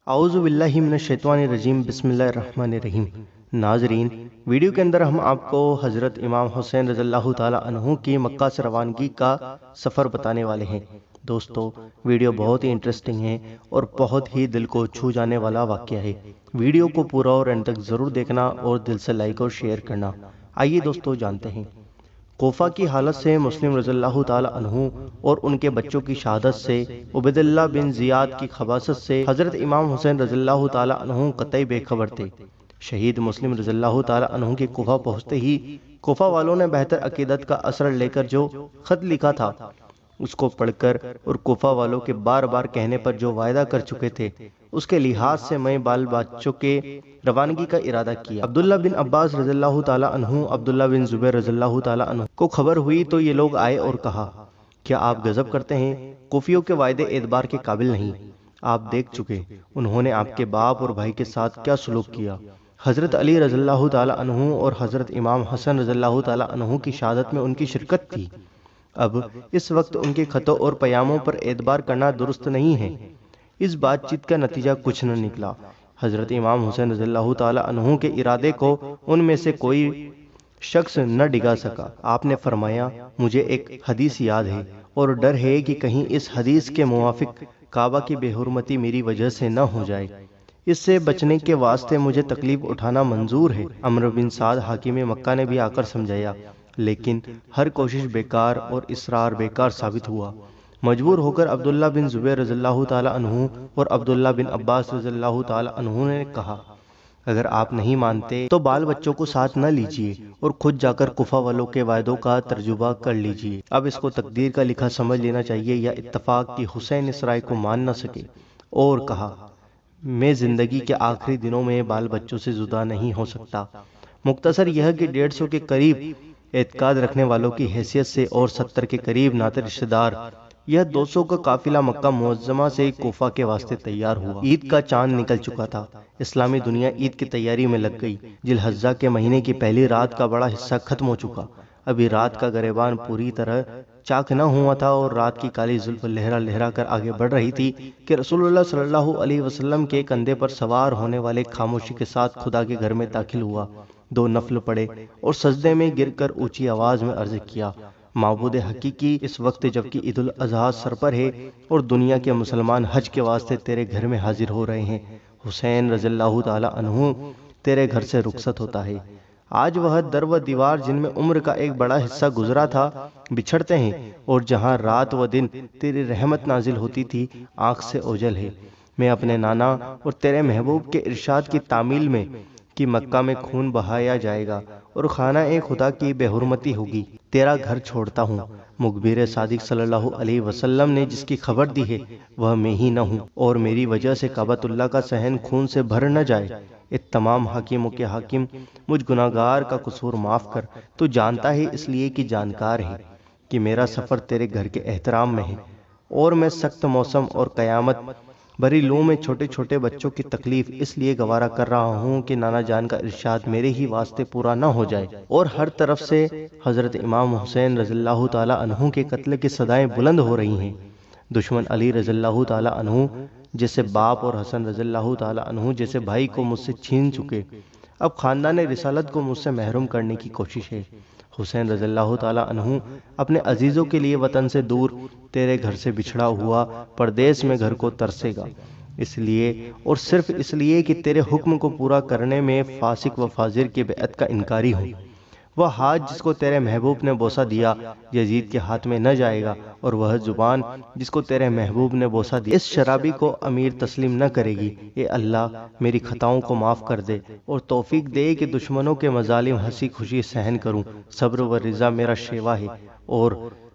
اعوذ باللہ من الشیطان الرجیم بسم اللہ الرحمن الرحیم۔ ناظرین، ویڈیو کے اندر ہم آپ کو حضرت امام حسین رضی اللہ تعالی عنہ کی مکہ سے روانگی کا سفر بتانے والے ہیں۔ دوستو، ویڈیو بہت ہی انٹرسٹنگ ہے اور بہت ہی دل کو چھو جانے والا واقعہ ہے۔ ویڈیو کو پورا اور اینڈ تک ضرور دیکھنا اور دل سے لائک اور شیئر کرنا۔ آئیے دوستو جانتے ہیں۔ کوفہ کی حالت سے مسلم رضی اللہ تعالی عنہ اور ان کے بچوں کی شہادت سے، عبید اللہ بن زیاد کی خباثت سے حضرت امام حسین رضی اللہ تعالی عنہ قطعی بے خبر تھے۔ شہید مسلم رضی اللہ تعالی عنہ کے کوفہ پہنچتے ہی کوفہ والوں نے بہتر عقیدت کا اثر لے کر جو خط لکھا تھا اس کو پڑھ کر اور کوفہ والوں کے بار بار کہنے پر جو وعدہ کر چکے تھے اس کے لحاظ سے میں بال بچوں کے روانگی کا ارادہ کیا۔ عبداللہ بن عباس رضی اللہ تعالی عنہ، عبداللہ بن زبیر رضی اللہ تعالی عنہ کو خبر ہوئی تو یہ لوگ آئے اور کہا، کیا آپ غضب کرتے ہیں؟ کوفیوں کے وعدے اعتبار کے قابل نہیں، آپ دیکھ چکے انہوں نے آپ کے باپ اور بھائی کے ساتھ کیا سلوک کیا۔ حضرت علی رضی اللہ تعالی عنہ اور حضرت امام حسن رضی اللہ تعالی عنہ کی شہادت میں ان کی شرکت تھی۔ اب اس وقت ان کے خطوں اور پیاموں پر اعتبار کرنا درست نہیں ہے۔ اس بات چیت کا نتیجہ کچھ نہ نکلا۔ حضرت امام حسین رضی اللہ تعالی عنہ کے ارادے کو ان میں سے کوئی شخص نہ ڈگا سکا۔ آپ نے فرمایا، مجھے ایک حدیث یاد ہے اور ڈر ہے کہ کہیں اس حدیث کے موافق کعبہ کی بے حرمتی میری وجہ سے نہ ہو جائے۔ اس سے بچنے کے واسطے مجھے تکلیف اٹھانا منظور ہے۔ عمرو بن سعد حاکم مکہ نے بھی آ کر سمجھایا، لیکن ہر کوشش بیکار اور اصرار بیکار ثابت ہوا۔ مجبور ہو کر عبداللہ بن زبیر رضی اللہ تعالی عنہ اور عبداللہ بن عباس رضی اللہ تعالی عنہ نے کہا، اگر آپ نہیں مانتے تو بال بچوں کو ساتھ نہ لیجئے اور خود جا کر کوفہ والوں کے وعدوں کا ترجمہ کر لیجئے۔ اب اس کو تقدیر کا لکھا سمجھ لینا چاہیے یا اتفاق کہ حسین اس رائے کو مان نہ سکے، اور کہا، میں زندگی کے آخری دنوں میں بال بچوں سے جدا نہیں ہو سکتا۔ مختصر یہ کہ 150 کے قریب اعتقاد رکھنے والوں کی حیثیت سے اور 70 کے قریب ناطے رشتہ دار، یہ 200 کا قافلہ مکہ معظمہ سے کوفہ کے واسطے تیار ہوا۔ عید کا چاند نکل چکا تھا، اسلامی دنیا عید کی تیاری میں لگ گئی۔ ذی الحجہ کے مہینے کی پہلی رات کا بڑا حصہ ختم ہو چکا، ابھی رات کا گریبان پوری طرح چاک نہ ہوا تھا اور رات کی کالی زلف لہرا لہرا کر آگے بڑھ رہی تھی کہ رسول اللہ صلی اللہ علیہ وسلم کے کندھے پر سوار ہونے والے خاموشی کے ساتھ خدا کے گھر میں داخل ہوا، 2 نفل پڑے اور سجدے میں گر کر اونچی آواز میں عرض کیا، معبود حقیقی، اس وقت جبکہ عید الاضحیٰ سر پر ہے اور دنیا کے مسلمان حج کے واسطے تیرے گھر میں حاضر ہو رہے ہیں، حسین رضی اللہ تعالی عنہ تیرے گھر سے رخصت ہوتا ہے۔ آج وہ در و دیوار جن میں عمر کا ایک بڑا حصہ گزرا تھا بچھڑتے ہیں، اور جہاں رات و دن تیری رحمت نازل ہوتی تھی آنکھ سے اوجھل ہے۔ میں اپنے نانا اور تیرے محبوب کے ارشاد کی تعمیل میں کہ مکہ میں خون بہایا جائے گا اور خانہ خدا کی بے حرمتی ہوگی، تیرا گھر چھوڑتا ہوں۔ مخبر صادق صلی اللہ علیہ وسلم نے جس کی خبر دی ہے وہ میں ہی نہ ہوں، اور میری وجہ سے کعبۃ اللہ کا صحن خون سے بھر نہ جائے۔ اے تمام حاکموں کے حاکم، مجھ گناہگار کا قصور معاف کر۔ تو جانتا ہے اس لیے کہ جانکار ہے کہ میرا سفر تیرے گھر کے احترام میں ہے، اور میں سخت موسم اور قیامت بری لو میں چھوٹے چھوٹے بچوں کی تکلیف اس لیے گوارا کر رہا ہوں کہ نانا جان کا ارشاد میرے ہی واسطے پورا نہ ہو جائے۔ اور ہر طرف سے حضرت امام حسین رضی اللہ تعالی عنہ کے قتل کی صدائیں بلند ہو رہی ہیں۔ دشمن علی رضی اللہ تعالی عنہ جیسے باپ اور حسن رضی اللہ تعالی عنہ جیسے بھائی کو مجھ سے چھین چکے، اب خاندان رسالت کو مجھ سے محروم کرنے کی کوشش ہے۔ حسین رضی اللہ تعالی عنہ اپنے عزیزوں کے لیے وطن سے دور تیرے گھر سے بچھڑا ہوا پردیس میں گھر کو ترسے گا، اس لیے اور صرف اس لیے کہ تیرے حکم کو پورا کرنے میں فاسق و فاجر کی بیعت کا انکاری ہوں۔ وہ ہاتھ جس کو تیرے محبوب نے بوسہ دیا یزید کے ہاتھ میں نہ جائے گا، اور وہ زبان جس کو تیرے محبوب نے بوسہ دیا اس شرابی کو امیر تسلیم نہ کرے گی۔ اے اللہ، میری خطاؤں کو معاف کر دے اور توفیق دے کہ دشمنوں کے مظالم ہنسی خوشی سہن کروں۔ صبر و رضا میرا شیوا ہے اور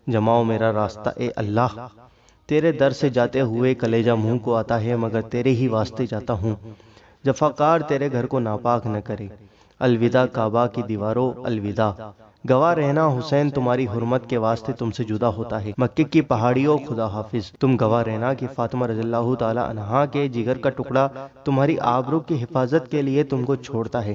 جماؤ میرا راستہ۔ اے اللہ، تیرے در سے جاتے ہوئے کلیجہ منہ کو آتا ہے مگر تیرے ہی واسطے جاتا ہوں، جفاکار تیرے گھر کو ناپاک نہ کرے۔ الوداع کعبہ کی دیواروں، الوداع۔ گواہ رہنا حسین تمہاری حرمت کے واسطے تم سے جدا ہوتا ہے۔ مکے کی پہاڑیوں، خدا حافظ۔ تم گواہ رہنا کہ فاطمہ رضی اللہ تعالی عنہا کے جگر کا ٹکڑا تمہاری آبرو کی حفاظت کے لیے تم کو چھوڑتا ہے۔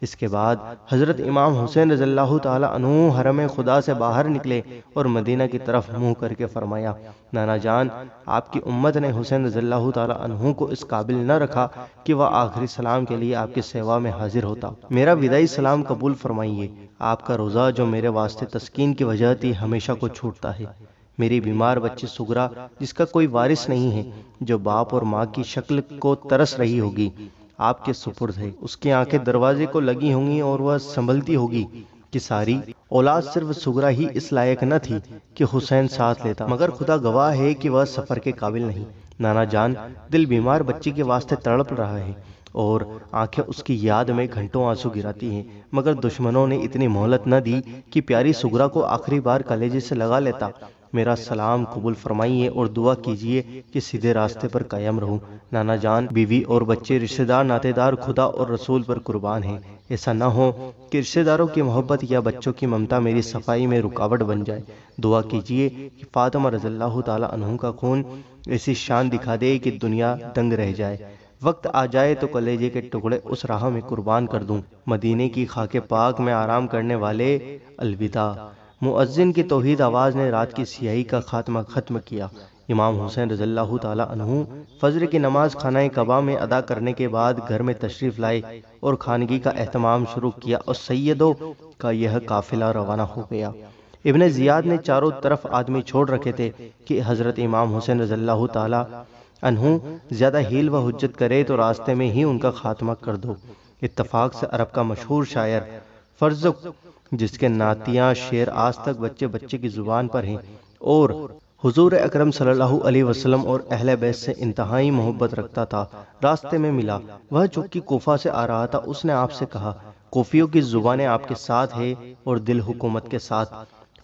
اس کے بعد حضرت امام حسین رضی اللہ تعالی عنہ حرم خدا سے باہر نکلے اور مدینہ کی طرف منہ کر کے فرمایا، نانا جان، آپ کی امت نے حسین رضی اللہ تعالی عنہ کو اس قابل نہ رکھا کہ وہ آخری سلام کے لیے آپ کی سیوا میں حاضر ہوتا۔ میرا وداعی سلام قبول فرمائیے۔ آپ کا روزہ جو میرے واسطے تسکین کی وجہ تھی ہمیشہ کو چھوٹتا ہے۔ میری بیمار بچی سغرا، جس کا کوئی وارث نہیں ہے، جو باپ اور ماں کی شکل کو ترس رہی ہوگی، آپ کے سپرد ہے۔ اس کی آنکھیں دروازے کو لگی ہوں گی اور وہ سنبھلتی ہوگی کہ ساری اولاد صرف سغرا ہی اس لائق نہ تھی کہ حسین ساتھ لیتا، مگر خدا گواہ ہے کہ وہ سفر کے قابل نہیں۔ نانا جان، دل بیمار بچی کے واسطے تڑپ رہا ہے اور آنکھیں اس کی یاد میں گھنٹوں آنسو گراتی ہیں، مگر دشمنوں نے اتنی مہلت نہ دی کہ پیاری سغرا کو آخری بار کلیجے سے لگا لیتا۔ میرا سلام قبول فرمائیے اور دعا کیجیے کہ سیدھے راستے پر قائم رہوں۔ نانا جان، بیوی اور بچے، رشتہ دار، ناطے دار خدا اور رسول پر قربان ہیں۔ ایسا نہ ہو کہ رشتہ داروں کی محبت یا بچوں کی ممتا میری صفائی میں رکاوٹ بن جائے۔ دعا کیجیے کہ فاطمہ رضی اللہ تعالی عنہ کا خون ایسی شان دکھا دے کہ دنیا دنگ رہ جائے۔ وقت آ جائے تو کلیجے کے ٹکڑے اس راہ میں قربان کر دوں۔ مدینے کی خاک پاک میں آرام کرنے والے، الوداع۔ مؤذن کی توحید آواز نے رات کی سیاہی کا خاتمہ ختم کیا۔ امام حسین رضی اللہ تعالی عنہ فجر کی نماز خانہ کعبہ میں ادا کرنے کے بعد گھر میں تشریف لائے اور خانگی کا اہتمام شروع کیا اور سیدوں کا یہ قافلہ روانہ ہو گیا۔ ابن زیاد نے چاروں طرف آدمی چھوڑ رکھے تھے کہ حضرت امام حسین رضی اللہ تعالی عنہ زیادہ ہیل و حجت کرے تو راستے میں ہی ان کا خاتمہ کر دو۔ اتفاق سے عرب کا مشہور شاعر فرزق، جس کے نعتیہ شعر آج تک بچے بچے کی زبان پر ہیں اور حضور اکرم صلی اللہ علیہ وسلم اور اہل بیت سے انتہائی محبت رکھتا تھا، راستے میں ملا۔ وہ چونکہ کوفہ سے آ رہا تھا، اس نے آپ سے کہا، کوفیوں کی زبانیں آپ کے ساتھ ہے اور دل حکومت کے ساتھ،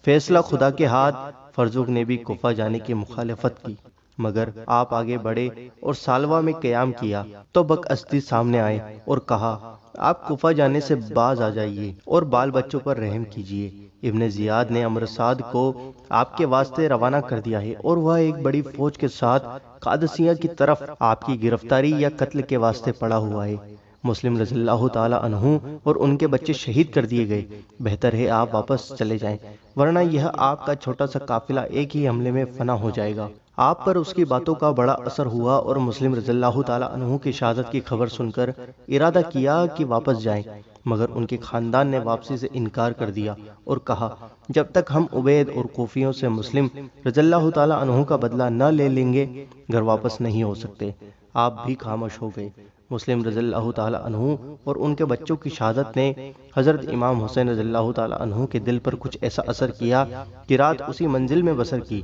فیصلہ خدا کے ہاتھ۔ فرزق نے بھی کوفہ جانے کی مخالفت کی، مگر آپ آگے بڑھے اور سالوہ میں قیام کیا تو بکاستی سامنے آئے اور کہا، آپ کوفہ جانے سے باز آ جائیے اور بال بچوں پر رحم کیجیے۔ ابن زیاد نے امرصاد کو آپ کے واسطے روانہ کر دیا ہے اور وہ ایک بڑی فوج کے ساتھ قادسیہ کی طرف آپ کی گرفتاری یا قتل کے واسطے پڑا ہوا ہے۔ مسلم رضی اللہ تعالی عنہ اور ان کے بچے شہید کر دیے گئے۔ بہتر ہے آپ واپس چلے جائیں، ورنہ یہ آپ کا چھوٹا سا قافلہ ایک ہی حملے میں فنا ہو جائے گا۔ آپ پر اس کی باتوں کا بڑا اثر ہوا اور مسلم رضی اللہ تعالی عنہ کی شہادت کی خبر سن کر ارادہ کیا کہ واپس جائیں، مگر ان کے خاندان نے واپسی سے انکار کر دیا اور کہا، جب تک ہم عبید اور کوفیوں سے مسلم رضی اللہ تعالی عنہ کا بدلہ نہ لے لیں گے، گھر واپس نہیں ہو سکتے۔ آپ بھی خاموش ہو گئے۔ مسلم رضی اللہ تعالی عنہ اور ان کے بچوں کی شہادت نے حضرت امام حسین رضی اللہ تعالی عنہ کے دل پر کچھ ایسا اثر کیا کہ رات اسی منزل میں بسر کی۔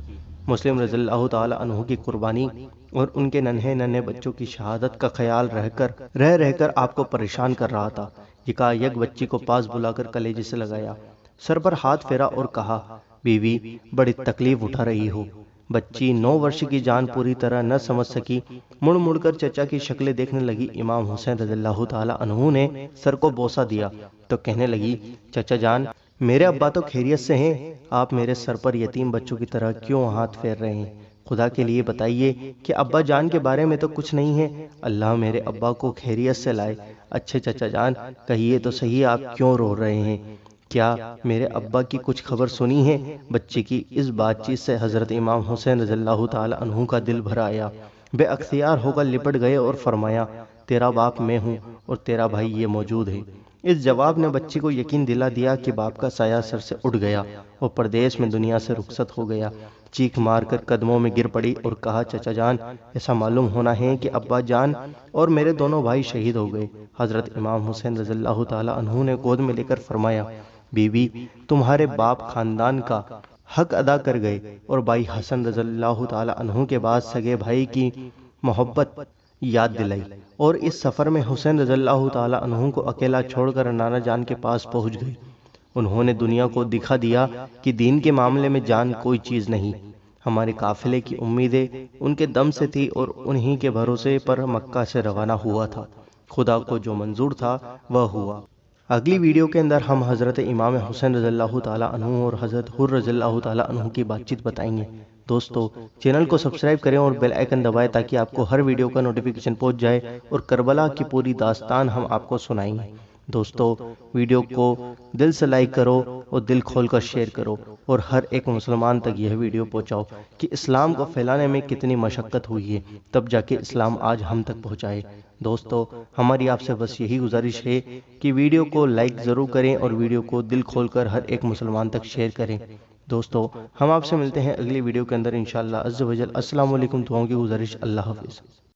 مسلم رضی اللہ تعالی عنہ کی قربانی اور ان کے ننھے ننھے بچوں کی شہادت کا خیال رہ کر آپ کو پریشان کر رہا تھا۔ یکایک بچی کو پاس بلا کر کلیجے سے لگایا، سر پر ہاتھ پھیرا اور کہا، بیوی بڑی تکلیف اٹھا رہی ہو۔ بچی 9 ورش کی جان پوری طرح نہ سمجھ سکی، مڑ مڑ کر چچا کی شکلیں دیکھنے لگی۔ امام حسین رضی اللہ تعالی عنہ نے سر کو بوسہ دیا تو کہنے لگی، چچا جان، میرے ابا تو خیریت سے ہیں، آپ میرے سر پر یتیم بچوں کی طرح کیوں ہاتھ پھیر رہے ہیں؟ خدا کے لیے بتائیے کہ ابا جان کے بارے میں تو کچھ نہیں ہے، اللہ میرے ابا کو خیریت سے لائے۔ اچھے چچا جان، کہیے تو صحیح، آپ کیوں رو رہے ہیں؟ کیا میرے ابا کی کچھ خبر سنی ہے؟ بچے کی اس بات چیت سے حضرت امام حسین رضی اللہ تعالی عنہ کا دل بھر آیا، بے اختیار ہو کر لپٹ گئے اور فرمایا، تیرا باپ میں ہوں اور تیرا بھائی یہ موجود ہے۔ اس جواب نے بچی کو یقین دلا دیا کہ باپ کا سایہ سر سے اٹھ گیا اور پردیس میں دنیا سے رخصت ہو گیا۔ چیخ مار کر قدموں میں گر پڑی اور کہا، چچا جان، ایسا معلوم ہونا ہے کہ ابا جان اور میرے دونوں بھائی شہید ہو گئے۔ حضرت امام حسین رضی اللہ تعالی عنہ نے گود میں لے کر فرمایا، بیوی، تمہارے باپ خاندان کا حق ادا کر گئے اور بھائی حسن رضی اللہ تعالی عنہ کے بعد سگے بھائی کی محبت یاد دلائی، اور اس سفر میں حسین رضی اللہ تعالی عنہ کو اکیلا چھوڑ کر نانا جان کے پاس پہنچ گئی۔ انہوں نے دنیا کو دکھا دیا کہ دین کے معاملے میں جان کوئی چیز نہیں۔ ہمارے قافلے کی امیدیں ان کے دم سے تھی اور انہی کے بھروسے پر مکہ سے روانہ ہوا تھا۔ خدا کو جو منظور تھا وہ ہوا۔ اگلی ویڈیو کے اندر ہم حضرت امام حسین رضی اللہ تعالی عنہ اور حضرت حر رضی اللہ تعالی عنہ کی بات چیت بتائیں گے۔ دوستو، چینل کو سبسکرائب کریں اور بیل آئیکن دبائیں تاکہ آپ کو ہر ویڈیو کا نوٹیفیکیشن پہنچ جائے اور کربلا کی پوری داستان ہم آپ کو سنائیں گے۔ دوستو ویڈیو کو دل سے لائک کرو اور دل کھول کر شیئر کرو اور ہر ایک مسلمان تک یہ ویڈیو پہنچاؤ کہ اسلام کو پھیلانے میں کتنی مشقت ہوئی ہے، تب جا کے اسلام آج ہم تک پہنچائے۔ دوستو ہماری آپ سے بس یہی گزارش ہے کہ ویڈیو کو لائک ضرور کریں اور ویڈیو کو دل کھول کر ہر ایک مسلمان تک شیئر کریں۔ دوستو ہم آپ سے ملتے ہیں اگلی ویڈیو کے اندر انشاءاللہ عز و جل۔ السلام علیکم، دعاؤں کی گزارش، اللہ حافظ۔